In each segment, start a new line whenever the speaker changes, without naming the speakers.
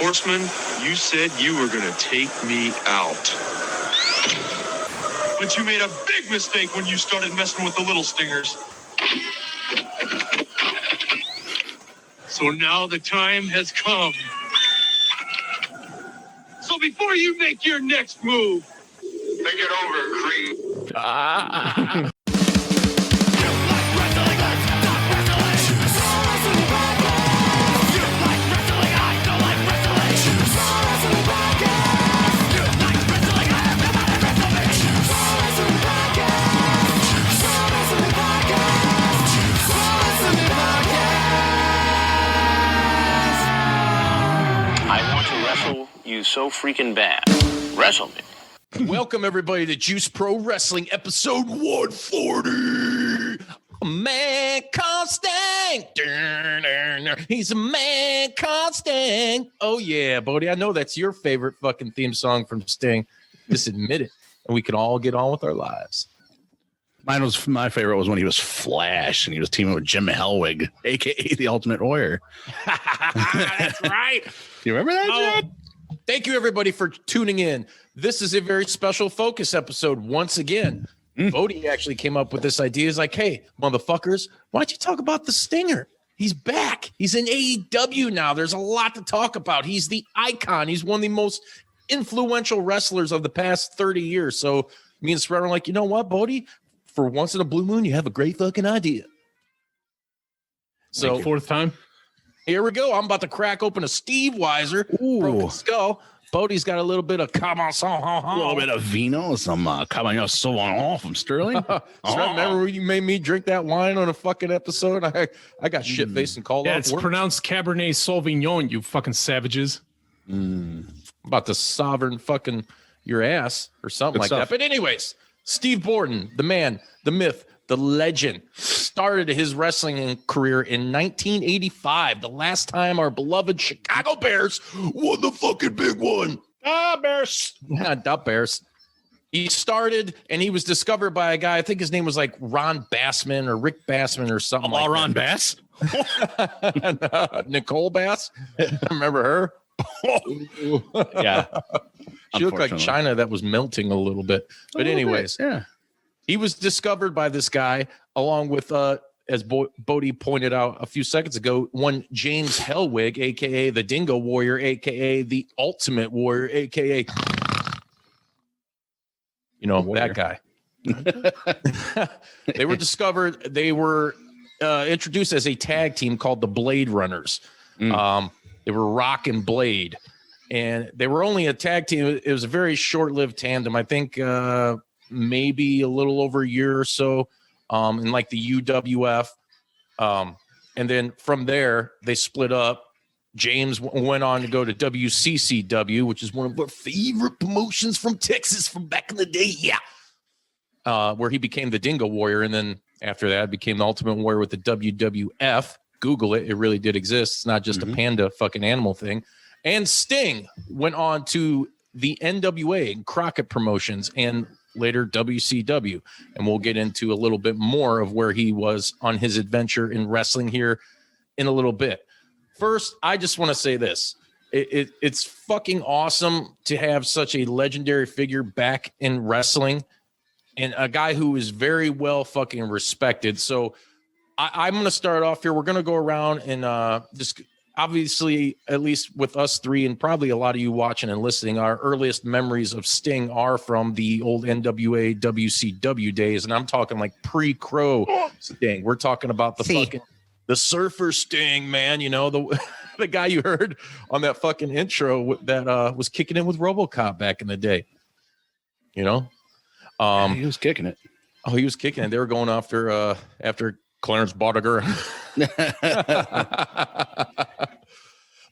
Horseman, you said you were going to take me out. But you made a big mistake when you started messing with the little stingers. So now the time has come. So before you make your next move, think it over, creep.
You so freaking bad. Wrestle me.
Welcome everybody to Juice Pro Wrestling episode 140. A man called Sting. He's a man called Sting. Oh yeah, Bodie, I know that's your favorite fucking theme song from Sting. Just admit it, and we can all get on with our lives.
My favorite was when he was Flash and he was teaming with Jim Hellwig, aka the Ultimate Warrior.
That's right.
You remember that, Jed?
Thank you, everybody, for tuning in. This is a very special focus episode once again. Bodie actually came up with this idea. He's like, hey, motherfuckers, why don't you talk about the Stinger? He's back. He's in AEW now. There's a lot to talk about. He's the icon. He's one of the most influential wrestlers of the past 30 years. So me and Spread are like, you know what, Bodie? For once in a blue moon, you have a great fucking idea. So
fourth time.
Here we go. I'm about to crack open a Steve Weiser broken skull. Bodie's got a little bit of
a little bit of vino, some Cabernet Sauvignon from Sterling.
Remember when you made me drink that wine on a fucking episode? I got shit faced and called
Yeah,
off
it's
work.
pronounced Cabernet Sauvignon, you fucking savages.
About to sovereign fucking your ass or something like that. But anyways, Steve Borden, the man, the myth, the legend, started his wrestling career in 1985. The last time our beloved Chicago Bears won the fucking big one.
Bears.
Not Bears. He started and he was discovered by a guy. I think his name was like Ron Bassman or Rick Bassman or something like
Ron
that.
Bass.
Nicole Bass. Remember her?
Yeah.
She looked like China that was melting a little bit. But anyways,
yeah.
He was discovered by this guy along with, as Bodie pointed out a few seconds ago, one James Hellwig, a.k.a. the Dingo Warrior, a.k.a. the Ultimate Warrior, a.k.a. You know, that guy. They were discovered. They were introduced as a tag team called the Blade Runners. They were Rock and Blade. And they were only a tag team. It was a very short-lived tandem. I think maybe a little over a year or so in like the UWF. And then from there, they split up. James went on to go to WCCW, which is one of our favorite promotions from Texas from back in the day. Yeah. Where he became the Dingo Warrior. And then after that, became the Ultimate Warrior with the WWF. Google it. It really did exist. It's not just a panda fucking animal thing. And Sting went on to the NWA and Crockett Promotions and later WCW. And we'll get into a little bit more of where he was on his adventure in wrestling here in a little bit. First, I just want to say this. It's fucking awesome to have such a legendary figure back in wrestling and a guy who is very well fucking respected. So I'm going to start off here. We're going to go around and just obviously, at least with us three and probably a lot of you watching and listening, our earliest memories of Sting are from the old NWA WCW days. And I'm talking like pre-Crow Sting. We're talking about the surfer Sting, man. You know, the guy you heard on that fucking intro that was kicking in with RoboCop back in the day. You know?
He was kicking it.
Oh, he was kicking it. They were going after Clarence Bodiger.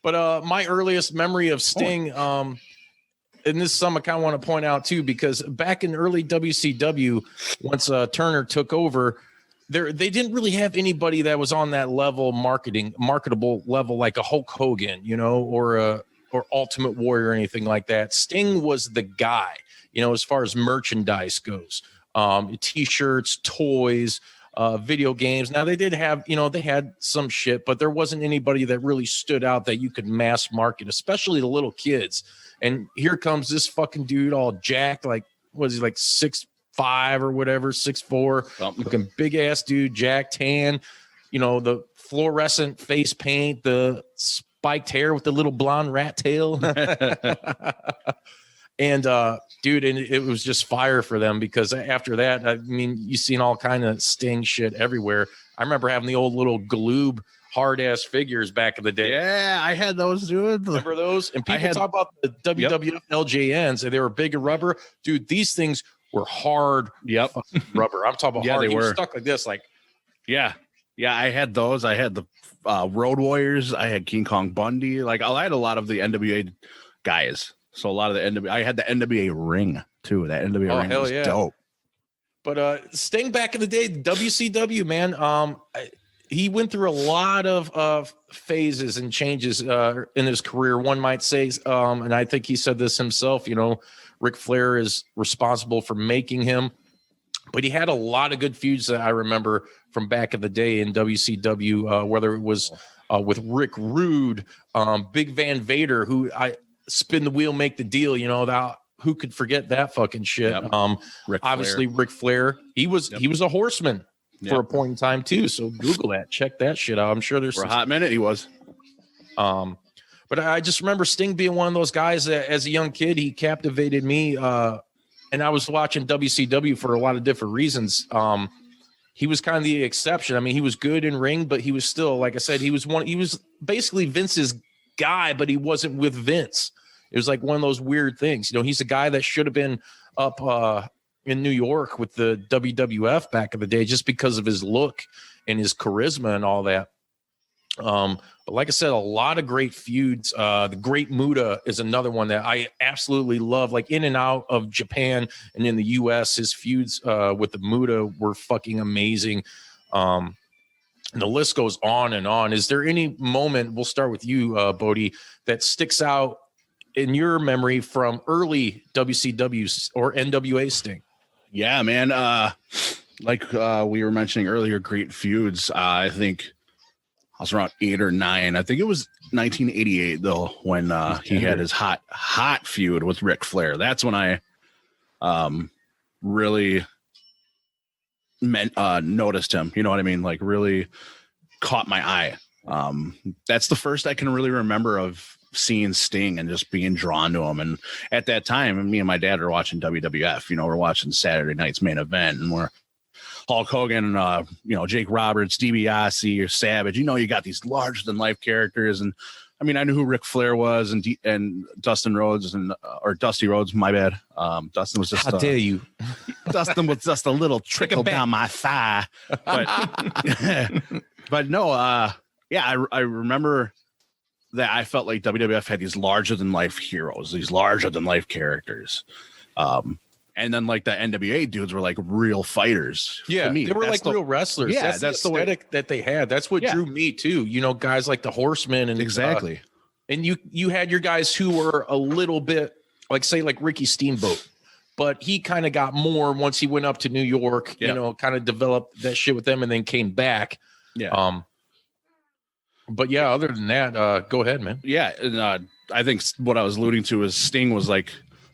But my earliest memory of Sting, and this is something I kind of want to point out too, because back in early WCW, once Turner took over, they didn't really have anybody that was on that level, marketable level, like a Hulk Hogan, you know, or Ultimate Warrior or anything like that. Sting was the guy, you know, as far as merchandise goes, T-shirts, toys. video games. Now they did have, they had some shit, but there wasn't anybody that really stood out that you could mass market, especially the little kids. And here comes this fucking dude all jacked, like, was he like 6'5" or whatever, 6'4", looking big ass dude, jacked, tan, the fluorescent face paint, the spiked hair with the little blonde rat tail. And dude, and it was just fire for them, because after that, I mean, you seen all kind of Sting shit everywhere. I remember having the old little Galoob hard ass figures back in the day.
Yeah, I had those, dude.
Remember those? And people talk about the WWF LJNs, and they were big and rubber. Dude, these things were hard rubber. I'm talking about hard. They were stuck like this, like.
Yeah, I had those. I had the Road Warriors. I had King Kong Bundy. Like, I had a lot of the NWA guys. So a lot of the NWA. I had the NWA ring too. That NWA ring was dope.
But Sting back in the day, WCW, man. He went through a lot of phases and changes in his career, one might say. And I think he said this himself, Ric Flair is responsible for making him. But he had a lot of good feuds that I remember from back in the day in WCW, whether it was with Rick Rude, Big Van Vader, who spin the wheel, make the deal, who could forget that fucking shit? Obviously Ric Flair, he was a horseman for a point in time too. So Google that, check that shit out. I'm sure there's
for a hot minute he was.
But I just remember Sting being one of those guys that as a young kid, he captivated me. And I was watching WCW for a lot of different reasons. He was kind of the exception. I mean, he was good in ring, but he was still, like I said, he was basically Vince's guy, but he wasn't with Vince. It was like one of those weird things. He's a guy that should have been up in New York with the WWF back in the day, just because of his look and his charisma and all that. But like I said, a lot of great feuds. The Great Muta is another one that I absolutely love. Like in and out of Japan and in the US, his feuds with the Muta were fucking amazing. And the list goes on and on. Is there any moment, we'll start with you, Bodie, that sticks out in your memory from early WCW or NWA Sting?
Yeah, man. Like we were mentioning earlier, great feuds. I think I was around 8 or 9. I think it was 1988 though, when he had his hot feud with Ric Flair. That's when I really noticed him. You know what I mean? Like really caught my eye. That's the first I can really remember of seeing Sting and just being drawn to him. And at that time, me and my dad were watching WWF. We're watching Saturday night's Main Event, and we're Hulk Hogan, Jake Roberts, DiBiase, or Savage. You got these larger than life characters. And I mean, I knew who Ric Flair was and Dustin Rhodes or Dusty Rhodes. My bad. Dustin was just.
How dare you?
Dustin was just a little trickle down my thigh. But no, I remember that I felt like WWF had these larger than life heroes, these larger than life characters. And then like the NWA dudes were like real fighters.
Yeah,
they
were like real wrestlers.
Yeah,
that's the aesthetic that they had. That's what drew me too. Guys like the Horsemen and
exactly.
And you had your guys who were a little bit like, say, like Ricky Steamboat, but he kind of got more once he went up to New York. Kind of developed that shit with them and then came back.
Yeah.
But yeah, other than that, go ahead, man.
Yeah, and I think what I was alluding to is Sting was like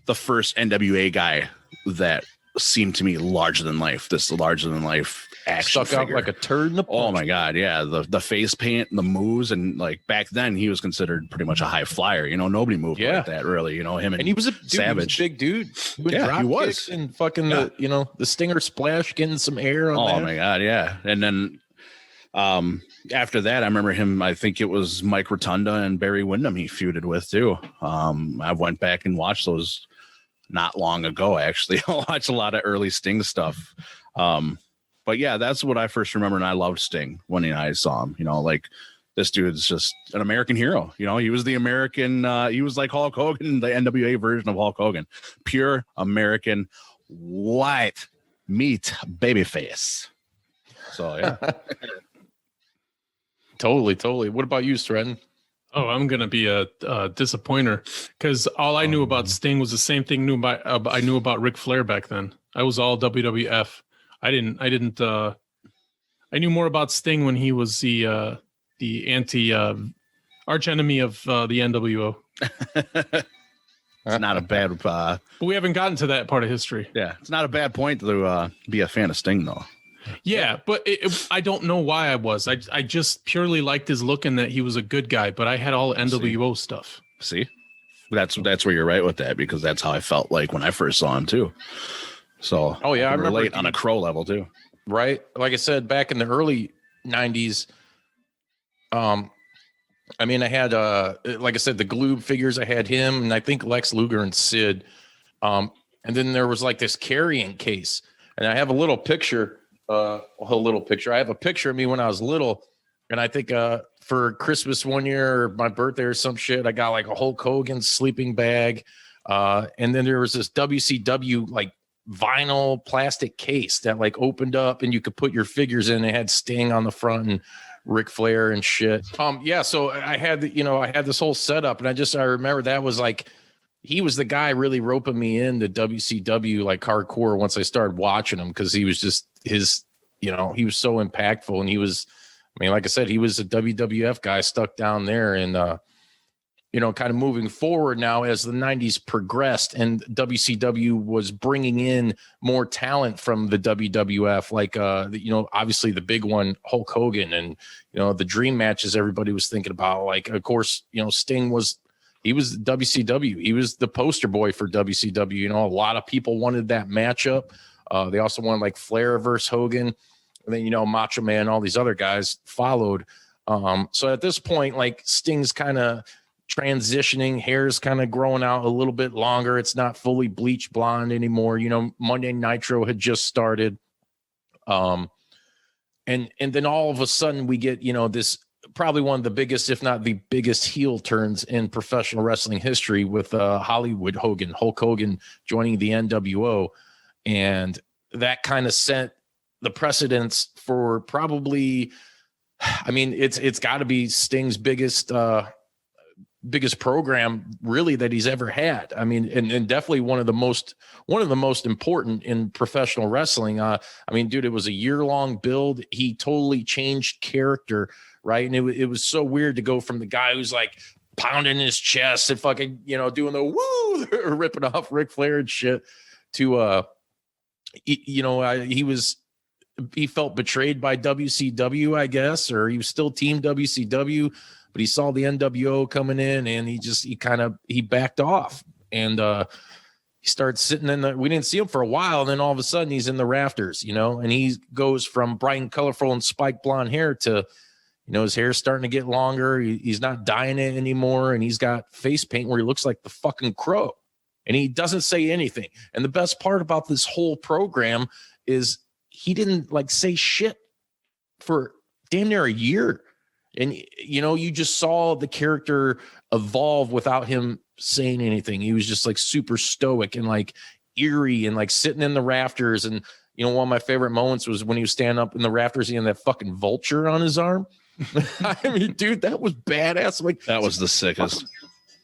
the first NWA guy that seemed to me larger than life. This larger than life action
stuck out like a turd in the punch.
Oh my god, yeah, the face paint and the moves, and like back then he was considered pretty much a high flyer. Nobody moved like that really. Him and
he was a
Savage,
he was a big dude.
He was,
and fucking the Stinger splash, getting some air on.
Oh my god, yeah, and then. After that, I remember him. I think it was Mike Rotunda and Barry Windham he feuded with too. I went back and watched those not long ago. Actually, I watched a lot of early Sting stuff. But yeah, that's what I first remember, and I loved Sting when I saw him. Like this dude's just an American hero. He was the American. He was like Hulk Hogan, the NWA version of Hulk Hogan, pure American white meat babyface. So yeah.
Totally. What about you, Stratton?
Oh, I'm gonna be a disappointer because all I knew about Sting was the same thing I knew about Ric Flair back then. I was all WWF. I didn't I knew more about Sting when he was the anti arch enemy of the NWO.
It's not a bad
But we haven't gotten to that part of history.
yeah, it's not a bad point to be a fan of Sting though.
Yeah, but I don't know why I was. I just purely liked his look and that he was a good guy, but I had all NWO stuff.
See? That's where you're right with that, because that's how I felt like when I first saw him too. So
Oh, yeah, I
can
remember
relate on a Crow level too.
Right. Like I said, back in the early 90s, I mean, I had, like I said, the Gloob figures. I had him, and I think Lex Luger and Sid. And then there was like this carrying case, and I have a little picture. I have a picture of me when I was little, and I think for Christmas one year or my birthday or some shit, I got like a Hulk Hogan sleeping bag, and then there was this WCW like vinyl plastic case that like opened up, and you could put your figures in. It had Sting on the front and Ric Flair and shit. Yeah, so I had this whole setup, and I remember that was like, he was the guy really roping me into WCW like hardcore once I started watching him, because he was just he was so impactful, and he was, I mean, like I said, he was a WWF guy stuck down there, and kind of moving forward now as the 90s progressed and WCW was bringing in more talent from the WWF, like, obviously the big one, Hulk Hogan, and, the dream matches everybody was thinking about. Like, of course, Sting he was WCW. He was the poster boy for WCW. A lot of people wanted that matchup. They also wanted like Flair versus Hogan. And then, Macho Man, all these other guys followed. So at this point, like, Sting's kind of transitioning, hair's kind of growing out a little bit longer. It's not fully bleach blonde anymore. Monday Nitro had just started. And then all of a sudden we get, this probably one of the biggest, if not the biggest heel turns in professional wrestling history with Hollywood Hogan, Hulk Hogan joining the NWO. And that kind of set the precedence for probably, I mean, it's got to be Sting's biggest program really that he's ever had. I mean, and definitely one of the most important in professional wrestling. I mean, dude, it was a year-long build. He totally changed character, right? And it was so weird to go from the guy who's like pounding his chest and fucking, doing the woo, ripping off Ric Flair and shit, to he felt betrayed by WCW, I guess, or he was still team WCW, but he saw the NWO coming in, and he backed off, and he started sitting we didn't see him for a while. And then all of a sudden he's in the rafters, and he goes from bright and colorful and spiked blonde hair to, his hair's starting to get longer. He's not dyeing it anymore. And he's got face paint where he looks like the fucking Crow, and he doesn't say anything. And the best part about this whole program is he didn't like say shit for damn near a year. And, you just saw the character evolve without him saying anything. He was just like super stoic and like eerie and like sitting in the rafters. And, one of my favorite moments was when he was standing up in the rafters, he had that fucking vulture on his arm. I mean, dude, that was badass. Like,
that was the sickest.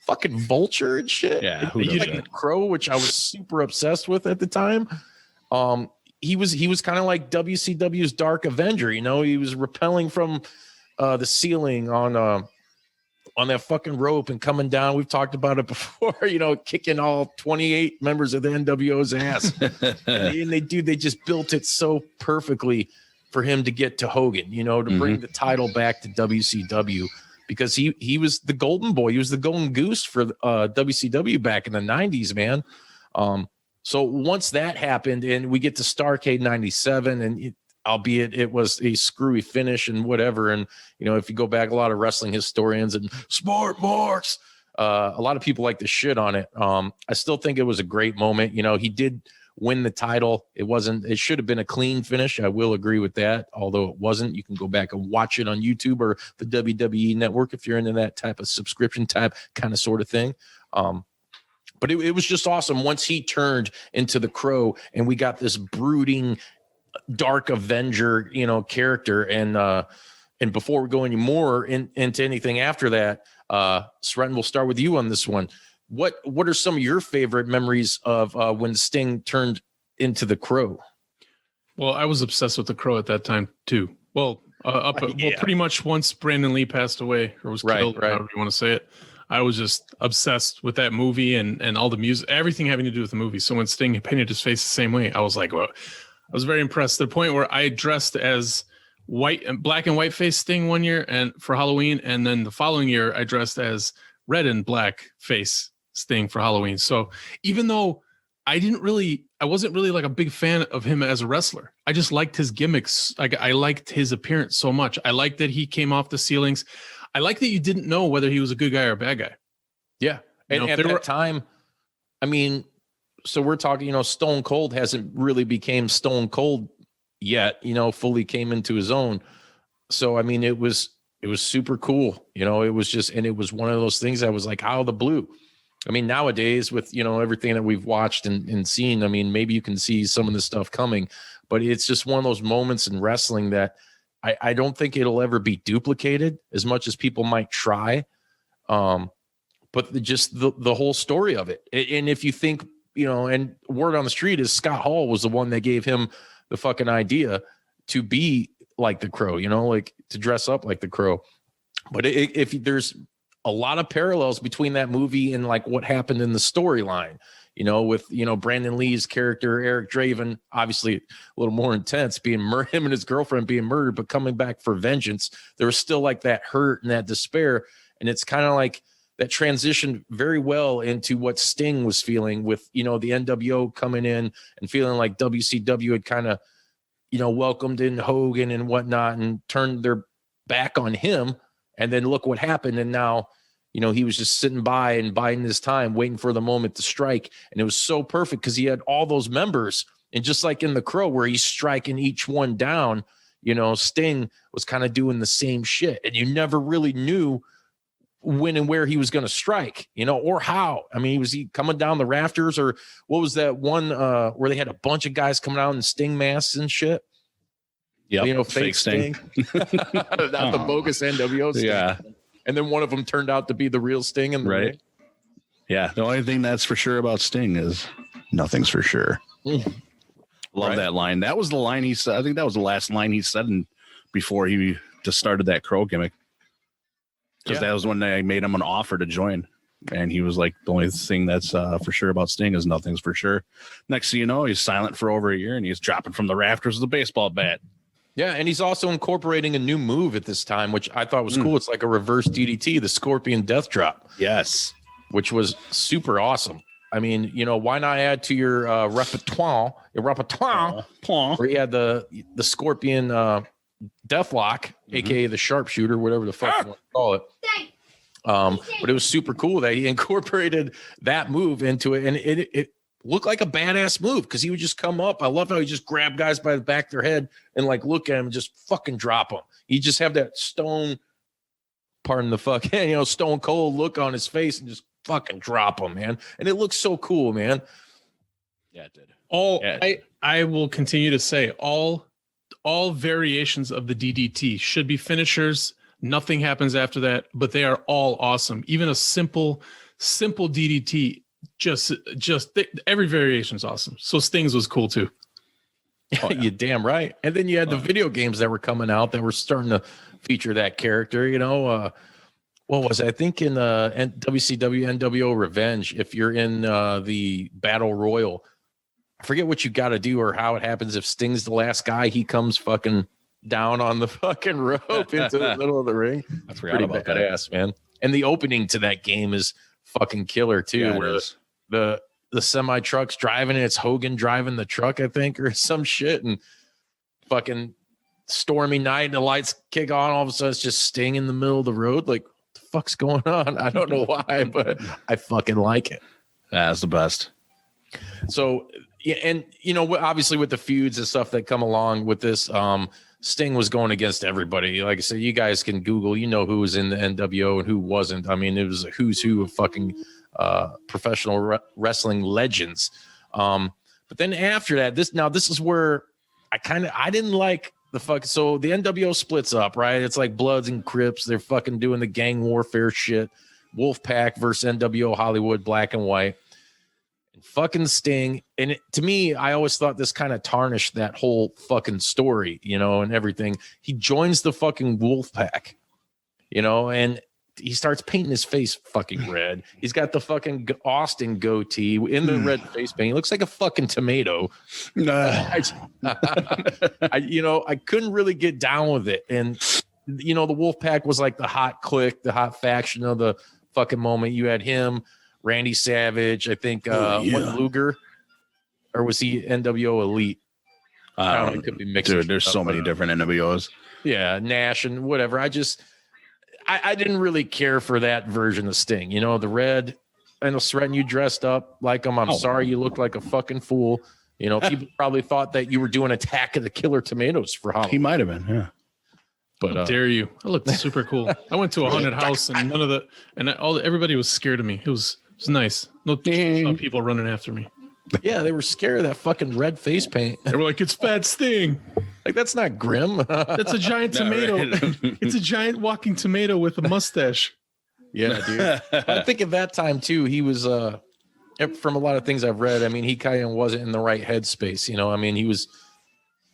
Fucking vulture and shit.
Yeah.
Like Crow, which I was super obsessed with at the time. He was kind of like WCW's Dark Avenger. He was rappelling from the ceiling on that fucking rope and coming down. We've talked about it before, kicking all 28 members of the NWO's ass. and they just built it so perfectly for him to get to Hogan, to bring the title back to WCW, because he was the golden boy. He was the golden goose for WCW back in the 90s, man. So once that happened and we get to Starrcade 97, and albeit it was a screwy finish and whatever. And, if you go back, a lot of wrestling historians and smart marks, a lot of people like to shit on it. I still think it was a great moment. He did win the title. It should have been a clean finish. I will agree with that. Although it wasn't. You can go back and watch it on YouTube or the WWE network if you're into that type of subscription type kind of sort of thing. But it was just awesome once he turned into the Crow and we got this brooding Dark Avenger, character. And before we go any more into anything after that, Sretton, we'll start with you on this one. What are some of your favorite memories of when Sting turned into the Crow?
Well, I was obsessed with the Crow at that time too. Well, pretty much once Brandon Lee passed away or was killed, however you want to say it, I was just obsessed with that movie and all the music, everything having to do with the movie. So when Sting painted his face the same way, I was like, well, I was very impressed to the point where I dressed as black and white face Sting one year and for Halloween, and then the following year I dressed as red and black face Sting for Halloween. So even though I wasn't really like a big fan of him as a wrestler, I just liked his gimmicks. I liked his appearance so much. I liked that he came off the ceilings. I like that you didn't know whether he was a good guy or a bad guy.
Yeah. And at that time, I mean, so we're talking, Stone Cold hasn't really became Stone Cold yet, fully came into his own. So, I mean, it was super cool. It was just, and it was one of those things that was like out of the blue. I mean, nowadays with, everything that we've watched and seen, I mean, maybe you can see some of the stuff coming, but it's just one of those moments in wrestling that I don't think it'll ever be duplicated as much as people might try. But just the whole story of it. And if you think, and word on the street is Scott Hall was the one that gave him the fucking idea to be like the Crow, like to dress up like the Crow. But if there's a lot of parallels between that movie and like what happened in the storyline, with, Brandon Lee's character, Eric Draven, obviously a little more intense, him and his girlfriend being murdered, but coming back for vengeance. There was still like that hurt and that despair. And it's kind of like that transitioned very well into what Sting was feeling with, the NWO coming in and feeling like WCW had kind of, welcomed in Hogan and whatnot and turned their back on him. And then look what happened. And now, he was just sitting by and biding his time, waiting for the moment to strike. And it was so perfect because he had all those members. And just like in The Crow, where he's striking each one down, Sting was kind of doing the same shit. And you never really knew when and where he was going to strike, or how. I mean, was he coming down the rafters, or what was that one where they had a bunch of guys coming out in Sting masks and shit?
Yeah,
fake Sting. Not the bogus NWO Sting. Yeah. And then one of them turned out to be the real Sting in the ring.
Yeah. The only thing that's for sure about Sting is nothing's for sure. Love that line. That was the line he said. I think that was the last line he said before he just started that Crow gimmick. Because that was when they made him an offer to join. And he was like, the only thing that's for sure about Sting is nothing's for sure. Next thing you know, he's silent for over a year and he's dropping from the rafters with a baseball bat.
Yeah, and he's also incorporating a new move at this time, which I thought was cool. It's like a reverse DDT, the Scorpion Death Drop.
Yes.
Which was super awesome. I mean, why not add to your repertoire, where you had the Scorpion Deathlock, a.k.a. the Sharpshooter, whatever the fuck you want to call it. But it was super cool that he incorporated that move into it, and it looked like a badass move because he would just come up. I love how he just grabbed guys by the back of their head and like look at him and just fucking drop them. He just have that stone cold look on his face and just fucking drop them, man. And it looks so cool, man.
Yeah, it did.
I will continue to say all variations of the DDT should be finishers. Nothing happens after that, but they are all awesome. Even a simple DDT, just every variation is awesome. So Sting's was cool too.
You're damn right. And then you had the video games that were coming out that were starting to feature that character. What was it? I think in WCW NWO Revenge, if you're in the Battle Royal, I forget what you got to do or how it happens. If Sting's the last guy, he comes fucking down on the fucking rope into the middle of the ring. That's pretty badass, man. And the opening to that game is fucking killer too.
Yeah,
where the semi truck's driving, and it's Hogan driving the truck, I think, or some shit, and fucking stormy night, and the lights kick on. All of a sudden, it's just Sting in the middle of the road. Like, what the fuck's going on? I don't know why, but I fucking like it.
That's the best.
So, yeah, and obviously with the feuds and stuff that come along with this, Sting was going against everybody. Like I said, you guys can Google, who was in the NWO and who wasn't. I mean, it was a who's who of fucking professional wrestling legends. But then after that, this is where I didn't like the fuck. So the NWO splits up, right? It's like Bloods and Crips. They're fucking doing the gang warfare shit. Wolfpack versus NWO Hollywood, black and white. And fucking Sting. And to me, I always thought this kind of tarnished that whole fucking story, and everything. He joins the fucking Wolfpack, and he starts painting his face fucking red. He's got the fucking Austin goatee in the red face paint. He looks like a fucking tomato. I couldn't really get down with it. And, the Wolfpack was like the hot clique, the hot faction of the fucking moment. You had him, Randy Savage, I think, what, Luger? Or was he NWO Elite? I don't know. It could be mixed.
Dude, there's so many different NWOs.
Yeah, Nash and whatever. I didn't really care for that version of Sting. The red. I know, Sretton, you dressed up like him. I'm sorry, you looked like a fucking fool. People probably thought that you were doing Attack of the Killer Tomatoes for Halloween.
He might have been, yeah.
But how dare you? I looked super cool. I went to a haunted house and everybody was scared of me. It was nice. No people running after me.
Yeah, they were scared of that fucking red face paint.
They were like, "It's Fat Sting."
Like, that's not grim.
That's a giant tomato. Right. It's a giant walking tomato with a mustache.
Yeah, dude. I think at that time too, he was from a lot of things I've read, he kind of wasn't in the right headspace. He was,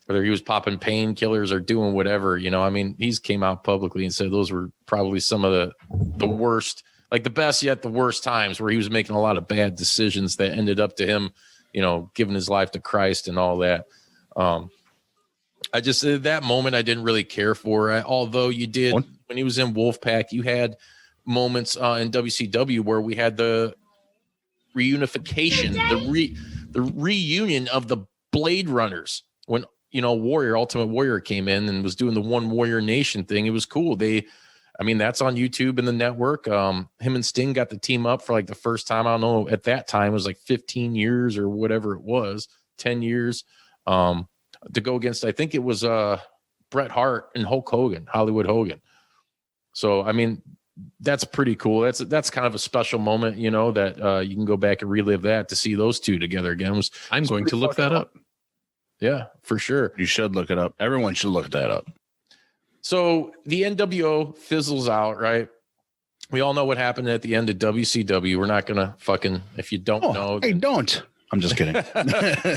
whether he was popping painkillers or doing whatever, he's came out publicly and said those were probably some of the worst, like the best yet the worst times where he was making a lot of bad decisions that ended up to him, giving his life to Christ and all that. I just, at that moment, I didn't really care for it. Although you did, when he was in Wolfpack, you had moments in WCW where we had the reunification, the reunion of the Blade Runners when, Ultimate Warrior came in and was doing the One Warrior Nation thing. It was cool. That's on YouTube and the network. Him and Sting got the team up for like the first time. I don't know, at that time it was like 15 years or whatever it was, 10 years. To go against, I think it was Bret Hart and Hulk Hogan, Hollywood Hogan. So, that's pretty cool. That's kind of a special moment, that you can go back and relive that to see those two together again.
I'm going to look that up.
Yeah, for sure.
You should look it up. Everyone should look that up.
So the NWO fizzles out, right? We all know what happened at the end of WCW. We're not going to fucking, if you don't know.
Hey, don't. I'm just kidding.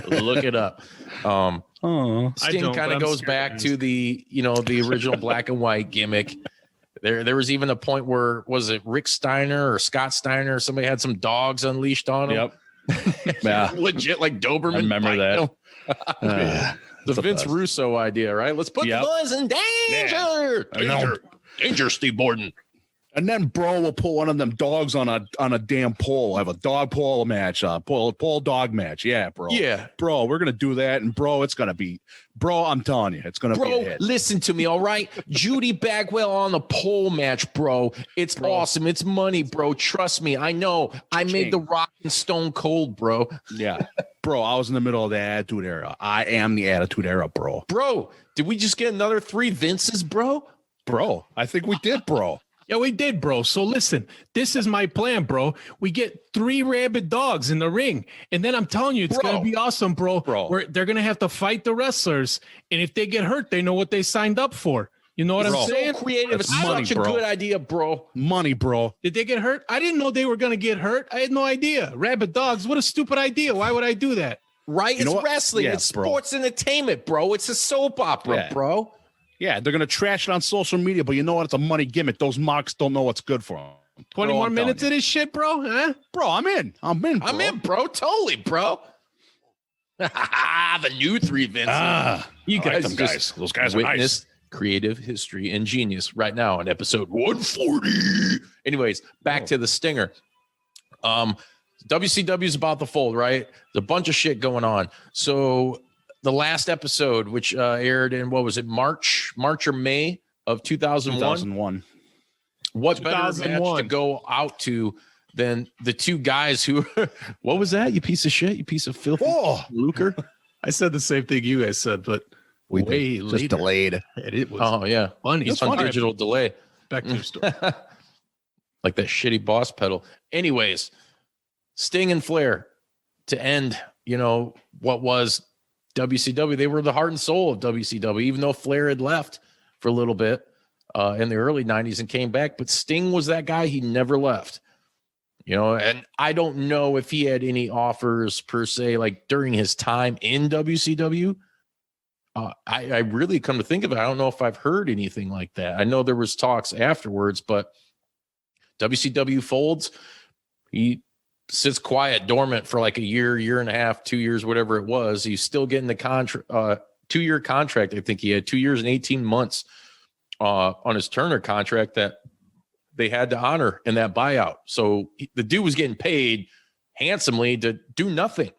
Look it up. Sting kind of goes back to the, the original black and white gimmick. There was even a point where, was it Rick Steiner or Scott Steiner? Somebody had some dogs unleashed on him.
Yep. Yeah.
Legit like Doberman.
I remember that.
The Vince Russo idea, right? Let's put the boys in danger.
Yeah.
Danger, Steve Borden.
And then bro will pull one of them dogs on a damn pole. Have a dog pole match, pole dog match. Yeah, bro.
Yeah,
bro. We're gonna do that, and bro, it's gonna be, bro. I'm telling you, it's gonna be a hit.
Listen to me, all right? Judy Bagwell on the pole match, bro. It's awesome. It's money, bro. Trust me. I know. I made the Rock and Stone Cold, bro.
Yeah, bro. I was in the middle of the Attitude Era. I am the Attitude Era, bro.
Bro, did we just get another 3 Vinces, bro?
Bro, I think we did, bro.
Yeah, we did, bro. So listen, this is my plan, bro. We get 3 rabid dogs in the ring, and then I'm telling you, it's gonna be awesome, bro. Where they're gonna have to fight the wrestlers, and if they get hurt, they know what they signed up for. You know what I'm saying?
So creative. It's such a good idea, bro.
Money, bro.
Did they get hurt? I didn't know they were gonna get hurt. I had no idea. Rabid dogs. What a stupid idea. Why would I do that?
Right? It's wrestling. It's sports entertainment, bro. It's a soap opera, bro.
Yeah, they're going to trash it on social media, but you know what? It's a money gimmick. Those mocks don't know what's good for them.
20 more minutes of this shit, bro? Huh?
Bro, I'm in. I'm in, bro.
I'm in, bro. Totally, bro. The new 3 Vinces.
You guys, like guys. Those guys are nice.
Creative history and genius right now on episode 140. Anyways, back to the Stinger. WCW is about to fold, right? There's a bunch of shit going on. So the last episode, which aired in, what was it, March or May of 2001?
2001.
What better match to go out to than the 2 guys who, what was that? You piece of shit, you piece of filthy lucre.
I said the same thing you guys said, but way later.
Just delayed.
And it was
funny. It's on digital delay.
Back to your story.
Like that shitty boss pedal. Anyways, Sting and Flair to end, what was WCW. They were the heart and soul of WCW, even though Flair had left for a little bit in the early 90s and came back. But Sting was that guy. He never left. you know, and I don't know if he had any offers per se, like during his time in WCW. I really come to think of it, I don't know if I've heard anything like that. I know there was talks afterwards, but WCW folds. He sits quiet, dormant for like a year and a half, 2 years, whatever it was. He's still getting the contract, 2-year contract. I think he had 2 years and 18 months on his Turner contract that they had to honor in that buyout. So the dude was getting paid handsomely to do nothing.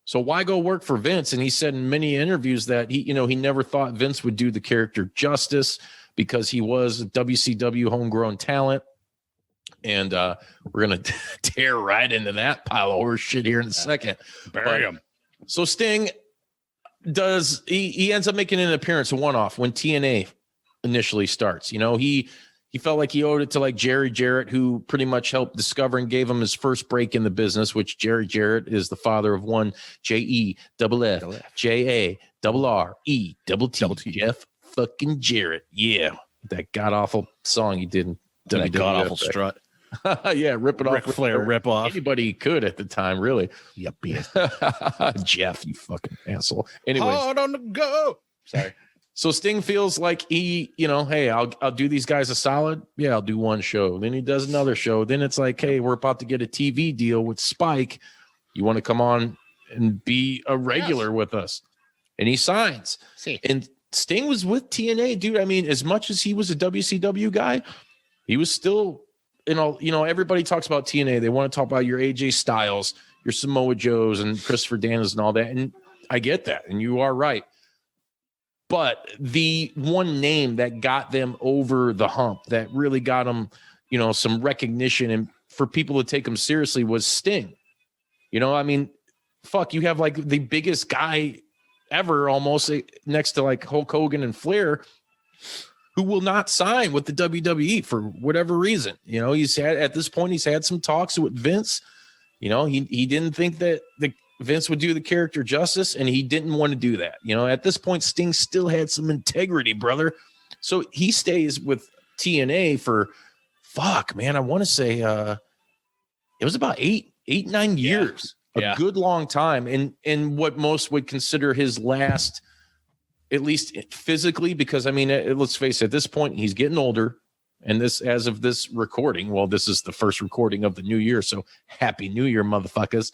So why go work for Vince? And he said in many interviews that he never thought Vince would do the character justice because he was a WCW homegrown talent. And we're going to tear right into that pile of horse shit here in a second.
Bury him.
So Sting he ends up making an appearance, a one-off, when TNA initially starts. You know, he felt like he owed it to like Jerry Jarrett, who pretty much helped discover and gave him his first break in the business, which Jerry Jarrett is the father of one JEFFJARRETT. Jeff fucking Jarrett. Yeah. That god-awful song he did in
that god-awful strut.
Yeah, rip it off.
Ric Flair rip off.
Anybody could at the time, really.
Yep.
Jeff, you fucking asshole. Anyways.
Hard on the go. Sorry.
So Sting feels like he, hey, I'll do these guys a solid. Yeah, I'll do one show. Then he does another show. Then it's like, hey, we're about to get a TV deal with Spike. You want to come on and be a regular with us? And he signs.
See.
And Sting was with TNA, dude. I mean, as much as he was a WCW guy, he was still, everybody talks about TNA. They want to talk about your AJ Styles, your Samoa Joes, and Christopher Daniels and all that. And I get that. And you are right. But the one name that got them over the hump, that really got them, some recognition and for people to take them seriously was Sting. I mean, fuck, you have like the biggest guy ever almost next to like Hulk Hogan and Flair who will not sign with the WWE for whatever reason. He's had some talks with Vince. He didn't think that Vince would do the character justice, and he didn't want to do that. At this point, Sting still had some integrity, brother. So he stays with TNA for, I want to say it was about 9 years, a good long time. And what most would consider his last, at least physically, because I mean, let's face it, at this point, he's getting older. And this, as of this recording, this is the first recording of the new year. So happy new year, motherfuckers.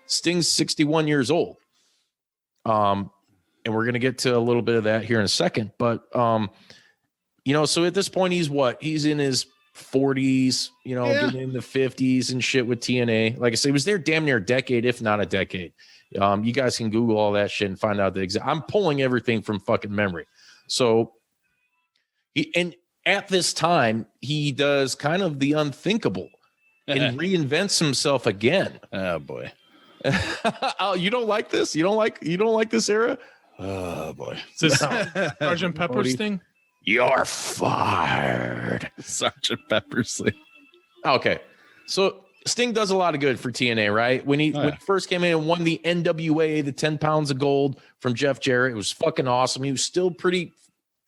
Sting's 61 years old. And we're going to get to a little bit of that here in a second, but, so at this point he's in his 40s, getting in the 50s and shit with TNA. Like I said, he was there damn near a decade, if not a decade. You guys can Google all that shit and find out I'm pulling everything from fucking memory. So at this time he does kind of the unthinkable and reinvents himself again.
Oh boy.
Oh, you don't like this? You don't like this era?
Oh boy.
Is this Sergeant Pepper's thing?
You're fired.
Sergeant Pepper's thing.
Okay. So Sting does a lot of good for TNA, right? When he first came in and won the NWA, the 10 pounds of gold from Jeff Jarrett, it was fucking awesome. He was still pretty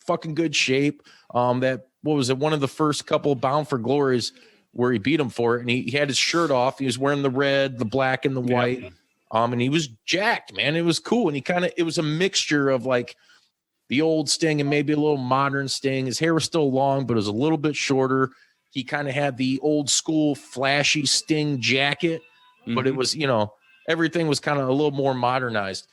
fucking good shape. One of the first couple Bound for Glories where he beat him for it, and he had his shirt off. He was wearing the red, the black, and the white. And he was jacked, man. It was cool. And it was a mixture of like the old Sting and maybe a little modern Sting. His hair was still long, but it was a little bit shorter. He kind of had the old school flashy Sting jacket, but it was, everything was kind of a little more modernized.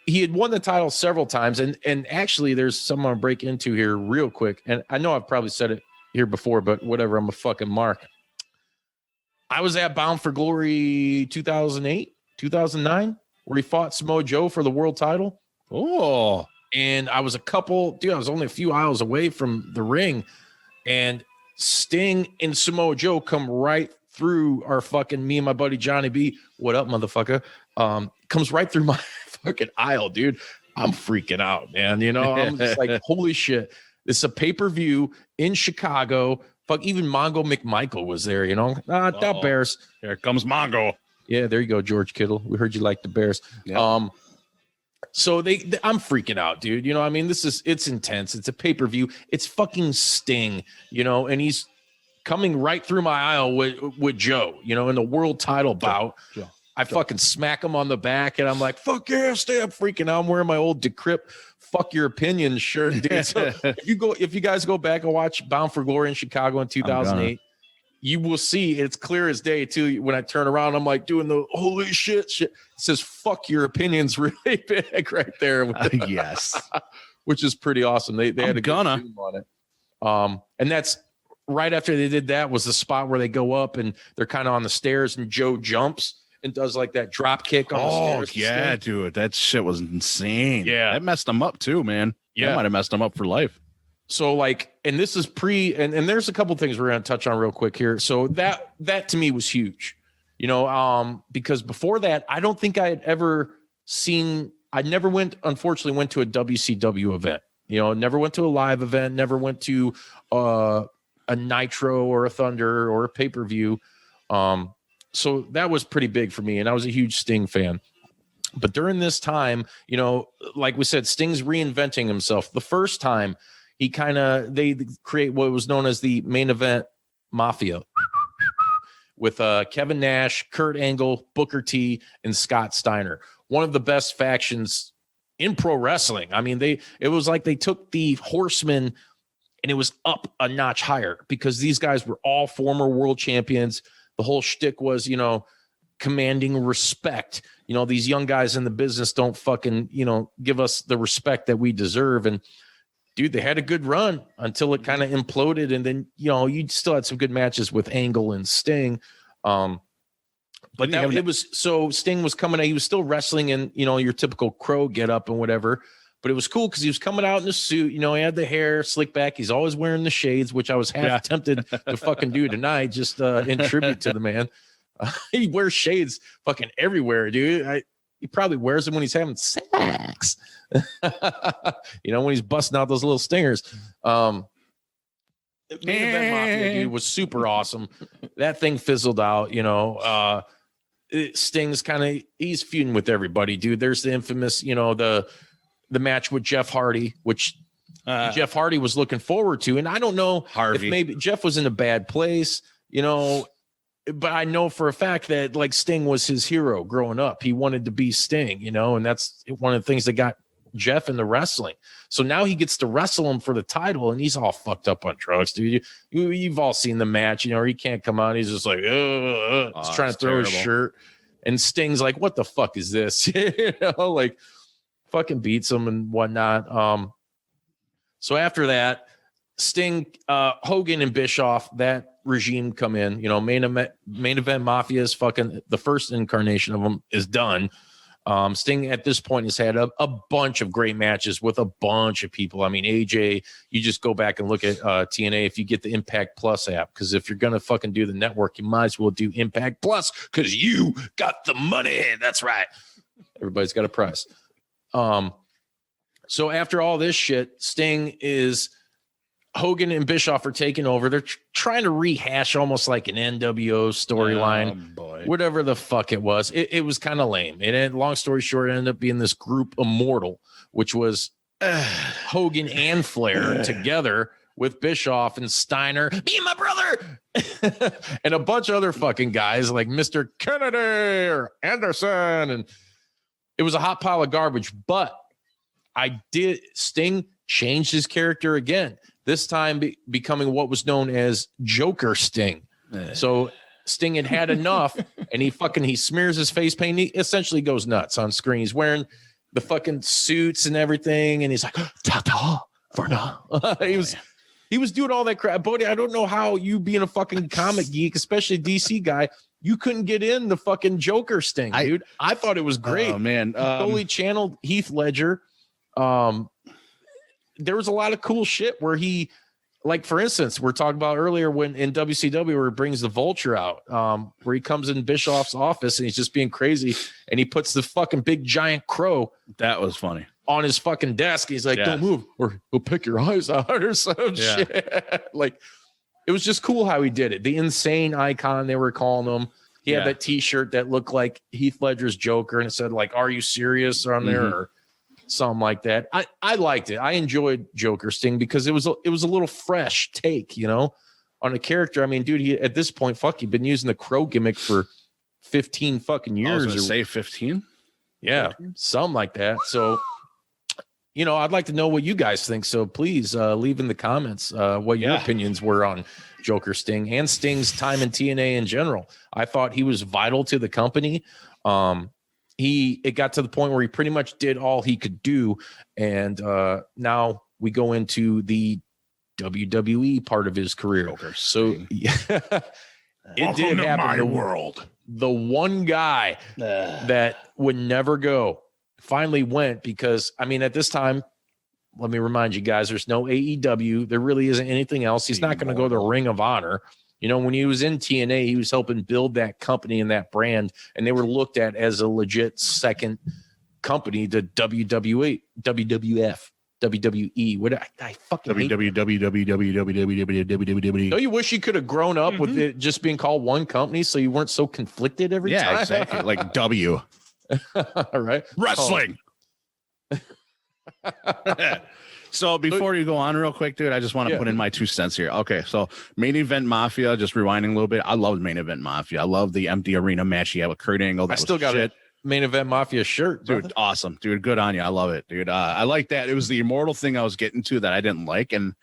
He had won the title several times. And actually there's something I'll break into here real quick. And I know I've probably said it here before, but whatever, I'm a fucking mark. I was at Bound for Glory 2008, 2009, where he fought Samoa Joe for the world title.
Oh,
and I was I was only a few aisles away from the ring, and Sting and Samoa Joe come right through our fucking, me and my buddy Johnny B. What up, motherfucker? Comes right through my fucking aisle, dude. I'm freaking out, man. I'm just like, holy shit. It's a pay-per-view in Chicago. Fuck, even Mongo McMichael was there, the Bears.
Here comes Mongo.
Yeah, there you go, George Kittle. We heard you like the Bears. Yep. So I'm freaking out, dude. It's intense. It's a pay-per-view. It's fucking Sting, and he's coming right through my aisle with Joe, you know, in the world title bout. I fucking smack him on the back and I'm like, fuck yeah, stay up, freaking out. I'm wearing my old Decrypt fuck your opinion shirt, dude. So if you guys go back and watch Bound for Glory in Chicago in 2008, you will see it's clear as day too. When I turn around, I'm like doing the holy shit. It says "fuck your opinions" really big right there.
Yes,
which is pretty awesome. They had a good zoom on it. And that's right after they did that was the spot where they go up and they're kind of on the stairs and Joe jumps and does like that drop kick on the stairs.
Yeah, dude, that shit was insane.
Yeah,
that messed them up too, man. Yeah, that might have messed them up for life.
So like, and this is and there's a couple things we're going to touch on real quick here. So that to me was huge, you know, because before that, I don't think I had ever seen, unfortunately went to a WCW event, you know, never went to a live event, never went to a Nitro or a Thunder or a pay-per-view. So that was pretty big for me. And I was a huge Sting fan. But during this time, you know, like we said, Sting's reinventing himself. The first time, they create what was known as the Main Event Mafia with Kevin Nash, Kurt Angle, Booker T, and Scott Steiner. One of the best factions in pro wrestling. I mean, it was like they took the Horsemen and it was up a notch higher because these guys were all former world champions. The whole shtick was, you know, commanding respect. You know, these young guys in the business don't fucking, you know, give us the respect that we deserve. And dude, they had a good run until it kind of imploded. And then, you know, you still had some good matches with Angle and Sting. But Sting was coming out. He was still wrestling in, you know, your typical Crow get up and whatever. But it was cool because he was coming out in a suit. You know, he had the hair slicked back. He's always wearing the shades, which I was half tempted to fucking do tonight, just in tribute to the man. He wears shades fucking everywhere, dude. He probably wears them when he's having sex. You know, when he's busting out those little stingers. Main Event Mafia, dude, was super awesome. That thing fizzled out, you know. Sting's he's feuding with everybody, dude. There's the infamous, you know, the match with Jeff Hardy, which Jeff Hardy was looking forward to. And I don't know if maybe Jeff was in a bad place, you know, but I know for a fact that like Sting was his hero growing up. He wanted to be Sting, you know, and that's one of the things that got Jeff in the wrestling. So now he gets to wrestle him for the title and he's all fucked up on drugs, dude. You've all seen the match, you know, or he can't come out. He's just like, he's trying to throw his shirt. And Sting's like, what the fuck is this? You know, like fucking beats him and whatnot. So after that, Sting, Hogan and Bischoff, that regime come in, you know, main event Mafia is fucking the first incarnation of them is done. Sting at this point has had a bunch of great matches with a bunch of people. I mean, AJ, you just go back and look at TNA if you get the Impact Plus app, because if you're going to fucking do the network, you might as well do Impact Plus because you got the money. That's right. Everybody's got a price. So after all this shit, Hogan and Bischoff are taking over. They're trying to rehash almost like an NWO storyline, whatever the fuck it was. It was kind of lame. And long story short, it ended up being this group Immortal, which was Hogan and Flair together with Bischoff and Steiner, be my brother, and a bunch of other fucking guys like Mr. Kennedy or Anderson. And it was a hot pile of garbage, but Sting changed his character again. This time becoming what was known as Joker Sting. So Sting had enough and he smears his face paint. He essentially goes nuts on screen. He's wearing the fucking suits and everything. And he's like, ta-ta for now. He was doing all that crap. Bodie, I don't know how you being a fucking comic geek, especially DC guy, you couldn't get in the fucking Joker Sting, dude. I thought it was great.
Oh, man.
Totally channeled Heath Ledger. There was a lot of cool shit where he, like, for instance, we're talking about earlier when in WCW where he brings the Vulture out, where he comes in Bischoff's office and he's just being crazy and he puts the fucking big giant crow.
That was funny.
On his fucking desk. He's like, don't move or he'll pick your eyes out or some shit. Like, it was just cool how he did it. The insane icon, they were calling him. He had that t-shirt that looked like Heath Ledger's Joker and it said like, are you serious on there? Or something like that. I liked it. I enjoyed Joker Sting because it was a little fresh take, you know. on a character. I mean, dude, he at this point, fuck, you've been using the Crow gimmick for 15 fucking
I was
years.
gonna say 15.
Yeah,
14?
something like that. So, you know, I'd like to know what you guys think. So please leave in the comments what your opinions were on Joker Sting and Sting's time in TNA in general. I thought he was vital to the company. It got to the point where he pretty much did all he could do. And now we go into the WWE part of his career.
Joker
So yeah, it did happen.
my world.
The one guy that would never go finally went because, I mean, at this time, let me remind you guys, there's no AEW. There really isn't anything else. He's not going to go to Ring of Honor. You know, when he was in TNA, he was helping build that company and that brand, and they were looked at as a legit second company to WWE, WWF, WWE. What I fucking hate.
www.
Don't you wish you could have grown up with it just being called one company so you weren't so conflicted every time?
Yeah, exactly. Like W.
All right.
Wrestling. So before you go on real quick, dude, I just want to put in my 2 cents here. Okay, so Main Event Mafia, just rewinding a little bit. I love Main Event Mafia. I love the empty arena match you had with Kurt Angle. That
I still got a Main Event Mafia shirt,
dude.
brother.
Awesome, dude. Good on you. I love it, dude. I like that. It was the immortal thing I was getting to that I didn't like, and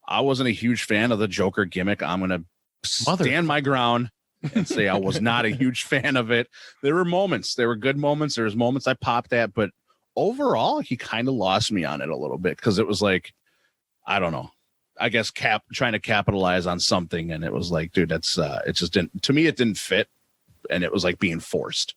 I wasn't a huge fan of the Joker gimmick. I'm gonna stand my ground and say I was not a huge fan of it. There were moments, there were good moments. There was moments I popped at, but overall, he kind of lost me on it a little bit because it was like, I don't know. I guess trying to capitalize on something, and it was like, dude, that's it just didn't. To me, it didn't fit, and it was like being forced.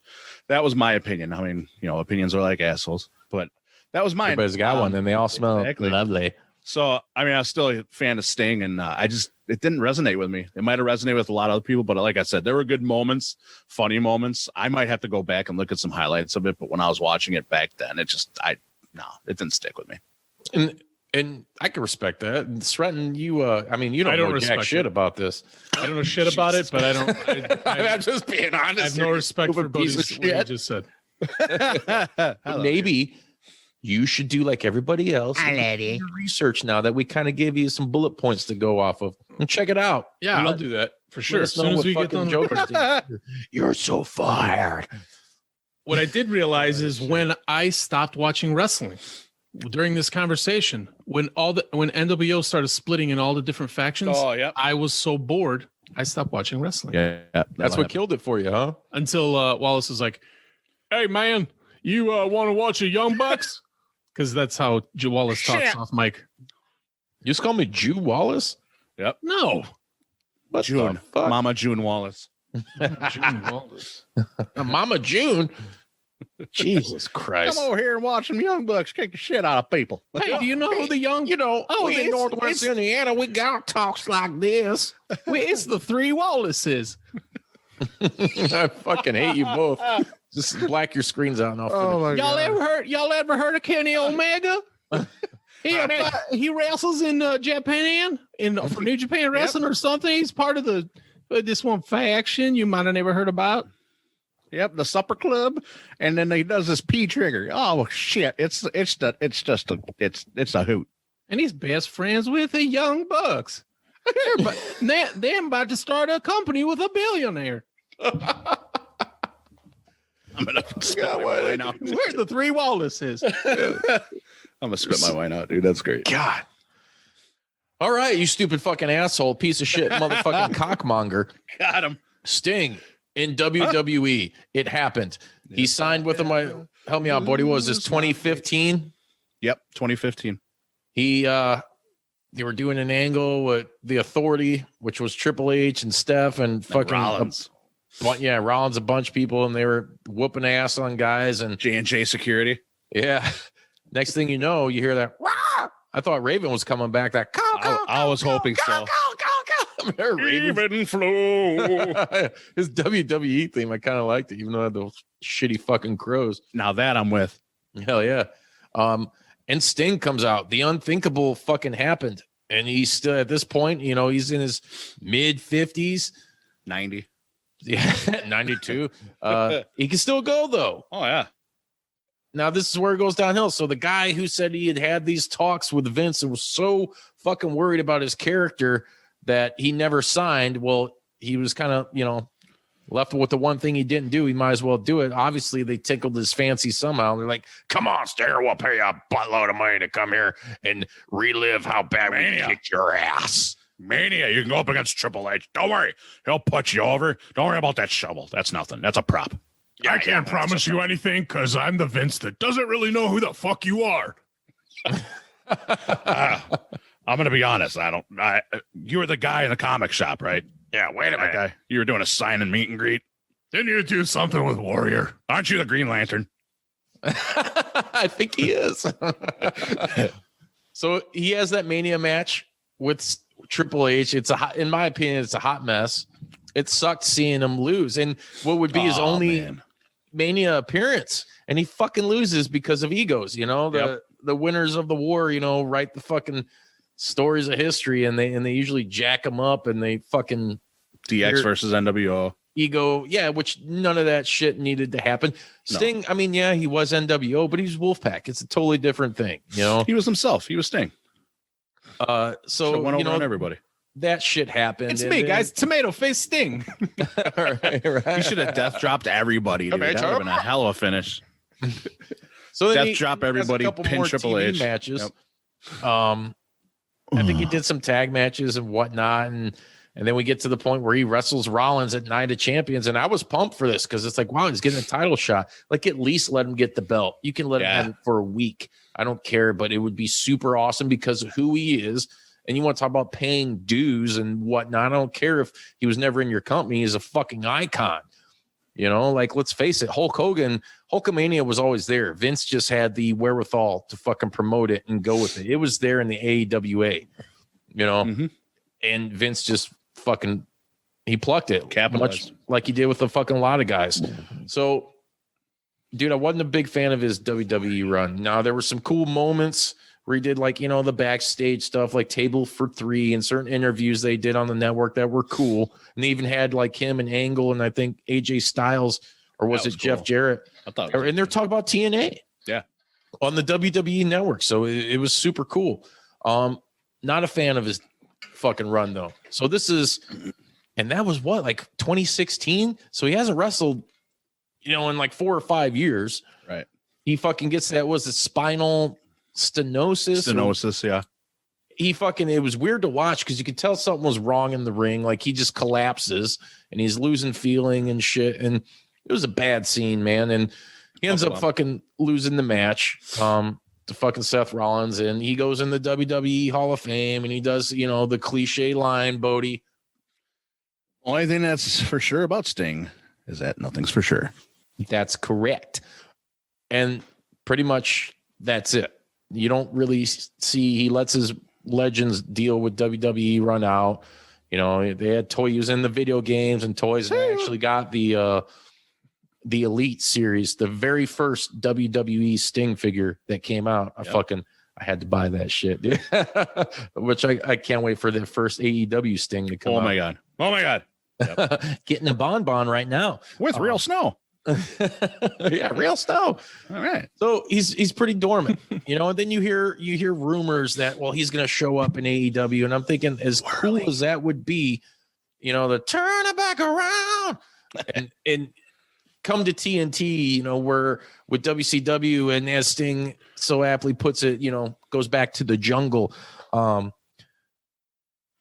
That was my opinion. I mean, you know, opinions are like assholes, but that was mine.
Everybody's got one, and they all smell lovely.
So, I mean, I was still a fan of Sting, and it didn't resonate with me. It might have resonated with a lot of other people, but like I said, there were good moments, funny moments. I might have to go back and look at some highlights of it, but when I was watching it back then, it didn't stick with me.
And I can respect that. And Stratton, you don't know jack shit about this.
I don't know shit about it, but I don't.
I'm just being honest.
I have no respect for what you just said.
Maybe you should do like everybody else. Do research now that we kind of gave you some bullet points to go off of and check it out.
Yeah, I'll do that for sure.
As soon as we get done, you're so fired.
What I did realize is when I stopped watching wrestling during this conversation, when NWO started splitting in all the different factions, I was so bored I stopped watching wrestling.
Yeah,
that's what killed it for you, huh?
Until Wallace was like, "Hey man, you want to watch a Young Bucks?" Because that's how Wallace talks off mic.
You just call me Jew Wallace?
Yep.
No.
What
June. Mama June Wallace.
June Wallace.
Mama June. Jesus Christ.
Come over here and watch some Young Bucks kick the shit out of people.
Hey, do you know who the young?
In Northwest Indiana, we got talks like this.
It's the three Wallaces.
I fucking hate you both. Just black your screens out. And
Y'all ever heard of Kenny Omega? He wrestles in Japan for New Japan Wrestling or something. He's part of this one faction you might have never heard about.
Yep, the Supper Club, and then he does this P trigger. Oh shit! It's a hoot.
And he's best friends with the Young Bucks. They're about to start a company with a billionaire.
I'm gonna spit my wine out.
We're the three Wallaces.
I'm gonna spit my wine out, dude. That's great.
God. All right, you stupid fucking asshole, piece of shit, motherfucking cockmonger.
Got him.
Sting in WWE. It happened. He signed with them. Help me out, buddy. What was this, 2015?
Yep, 2015.
They were doing an angle with the Authority, which was Triple H and Steph and fucking
Rollins.
Rollins, a bunch of people, and they were whooping ass on guys and
J&J Security.
Yeah. Next thing you know, you hear that. Wah! I thought Raven was coming back. That
I was hoping so.
Even flow. His WWE theme, I kind of liked it, even though I had those shitty fucking crows.
Now that I'm with.
Hell yeah. And Sting comes out. The unthinkable fucking happened. And he's still at this point, he's in his mid 50s.
90.
Yeah, 92. He can still go though.
Oh yeah.
Now this is where it goes downhill. So the guy who said he had these talks with Vince and was so fucking worried about his character that he never signed. Well, he was kind of, left with the one thing he didn't do. He might as well do it. Obviously, they tickled his fancy somehow. They're like, come on, Starr, we'll pay you a buttload of money to come here and relive how bad we kicked your ass.
Mania, you can go up against Triple H. Don't worry. He'll put you over. Don't worry about that shovel. That's nothing. That's a prop.
Yeah, I can't promise you anything because I'm the Vince that doesn't really know who the fuck you are.
I'm going to be honest. You were the guy in the comic shop, right?
Yeah, wait a minute.
Okay. You were doing a sign and meet and greet.
Didn't you do something with Warrior?
Aren't you the Green Lantern?
I think he is. So he has that Mania match with Triple H. In my opinion, it's a hot mess. It sucked seeing him lose. And what would be his only Mania appearance. And he fucking loses because of egos, the winners of the war, write the fucking stories of history, and they usually jack them up, and they fucking
DX versus NWO
ego, which none of that shit needed to happen. Sting, I mean, he was NWO, but he's Wolfpack. It's a totally different thing,
He was himself. He was Sting.
So
went over on everybody.
That shit happened.
It's me, guys. Tomato face Sting.
right.
He should have death dropped everybody. Dude. That would have been a hell of a finish.
So
death drop everybody, pin Triple H
matches.
Yep.
I think he did some tag matches and whatnot, and then we get to the point where he wrestles Rollins at Night of Champions, and I was pumped for this because it's like, wow, he's getting a title shot. Like, at least let him get the belt. You can let him have it for a week. I don't care, but it would be super awesome because of who he is. And you want to talk about paying dues and whatnot. I don't care if he was never in your company. He's a fucking icon. Like, let's face it, Hulkamania was always there. Vince just had the wherewithal to fucking promote it and go with it. It was there in the AEWA, and Vince just fucking, he plucked it,
capitalized,
much like he did with a fucking lot of guys. So, dude, I wasn't a big fan of his WWE run. Now, there were some cool moments where he did, like, the backstage stuff, like Table for Three and certain interviews they did on the network that were cool. And they even had, like, him and Angle and I think AJ Styles, or was it cool. Jeff Jarrett?
I thought
and they're talking about TNA.
Yeah.
On the WWE network. So it was super cool. Not a fan of his fucking run, though. So this is, and that was what, like 2016? So he hasn't wrestled, in like 4 or 5 years.
Right.
He fucking gets that, was it spinal stenosis?
Yeah.
He fucking, it was weird to watch because you could tell something was wrong in the ring. Like, he just collapses and he's losing feeling and shit. And it was a bad scene, man. And he ends up fucking losing the match to fucking Seth Rollins. And he goes in the WWE Hall of Fame and he does, the cliche line, Bodie.
Only thing that's for sure about Sting is that nothing's for sure.
That's correct. And pretty much that's it. You don't really see, he lets his legends deal with WWE run out. They had toys in the video games and toys. And I actually got the Elite series, the very first WWE Sting figure that came out. I had to buy that shit, dude. Which I can't wait for the first AEW Sting to come out.
Oh my God.
Yep. Getting a bonbon right now
with real snow.
Yeah, real snow.
All right.
So he's pretty dormant, and then you hear rumors that, well, he's going to show up in AEW, and I'm thinking, as cool as that would be, the turn it back around and come to TNT, where with WCW, and as Sting so aptly puts it, goes back to the jungle.